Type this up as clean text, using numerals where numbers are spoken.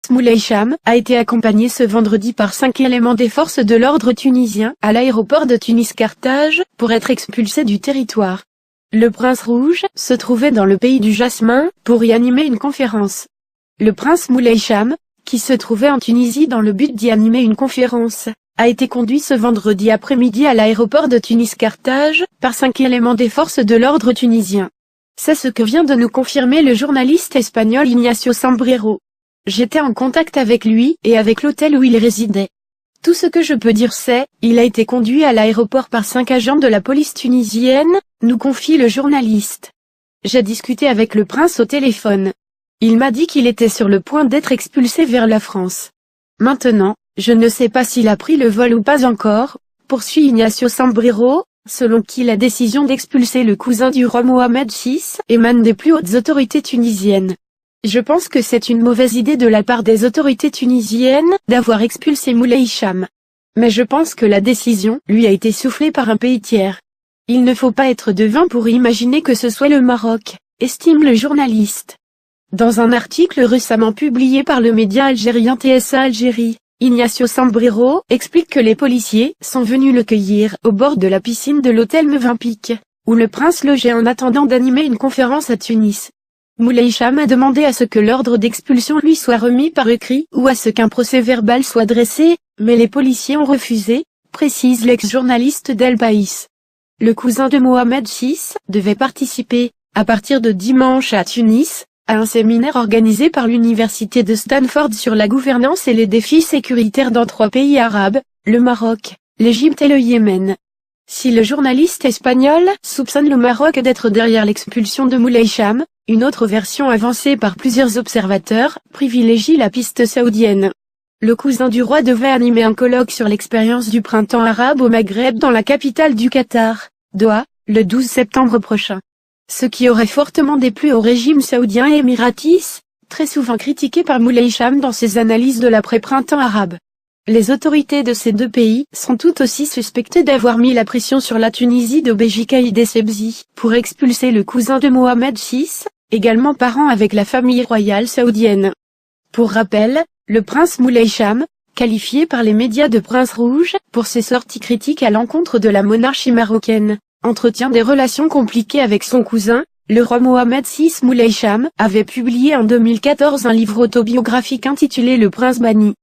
Moulay Cham a été accompagné ce vendredi par 5 éléments des forces de l'ordre tunisiens à l'aéroport de Tunis-Carthage pour être expulsé du territoire. Le prince rouge se trouvait dans le pays du jasmin pour y animer une conférence. Le prince Moulay Cham, qui se trouvait en Tunisie dans le but d'y animer une conférence, a été conduit ce vendredi après-midi à l'aéroport de Tunis-Carthage par 5 éléments des forces de l'ordre tunisiens. C'est ce que vient de nous confirmer le journaliste espagnol Ignacio Sombrero. J'étais en contact avec lui et avec l'hôtel où il résidait. Tout ce que je peux dire c'est, il a été conduit à l'aéroport par 5 agents de la police tunisienne, nous confie le journaliste. J'ai discuté avec le prince au téléphone. Il m'a dit qu'il était sur le point d'être expulsé vers la France. Maintenant, je ne sais pas s'il a pris le vol ou pas encore, poursuit Ignacio Sombrero, selon qui la décision d'expulser le cousin du roi Mohamed VI émane des plus hautes autorités tunisiennes. Je pense que c'est une mauvaise idée de la part des autorités tunisiennes d'avoir expulsé Moulay Cham. Mais je pense que la décision lui a été soufflée par un pays tiers. Il ne faut pas être devin pour imaginer que ce soit le Maroc, estime le journaliste. Dans un article récemment publié par le média algérien TSA Algérie, Ignacio Sombrero explique que les policiers sont venus le cueillir au bord de la piscine de l'hôtel Mövenpick, où le prince logeait en attendant d'animer une conférence à Tunis. Moulay Cham a demandé à ce que l'ordre d'expulsion lui soit remis par écrit ou à ce qu'un procès-verbal soit dressé, mais les policiers ont refusé, précise l'ex-journaliste d'El País. Le cousin de Mohamed VI devait participer, à partir de dimanche à Tunis, à un séminaire organisé par l'université de Stanford sur la gouvernance et les défis sécuritaires dans 3 pays arabes, le Maroc, l'Égypte et le Yémen. Si le journaliste espagnol soupçonne le Maroc d'être derrière l'expulsion de Moulay Cham, une autre version avancée par plusieurs observateurs privilégie la piste saoudienne. Le cousin du roi devait animer un colloque sur l'expérience du printemps arabe au Maghreb dans la capitale du Qatar, Doha, le 12 septembre prochain. Ce qui aurait fortement déplu au régime saoudien et émiratis, très souvent critiqué par Moulay Cham dans ses analyses de l'après-printemps arabe. Les autorités de ces 2 pays sont tout aussi suspectées d'avoir mis la pression sur la Tunisie de Béji Caïd Essebsi pour expulser le cousin de Mohamed VI, également parent avec la famille royale saoudienne. Pour rappel, le prince Moulay Cham, qualifié par les médias de prince rouge pour ses sorties critiques à l'encontre de la monarchie marocaine, entretient des relations compliquées avec son cousin, le roi Mohamed VI. Moulay Cham avait publié en 2014 un livre autobiographique intitulé Le Prince banni.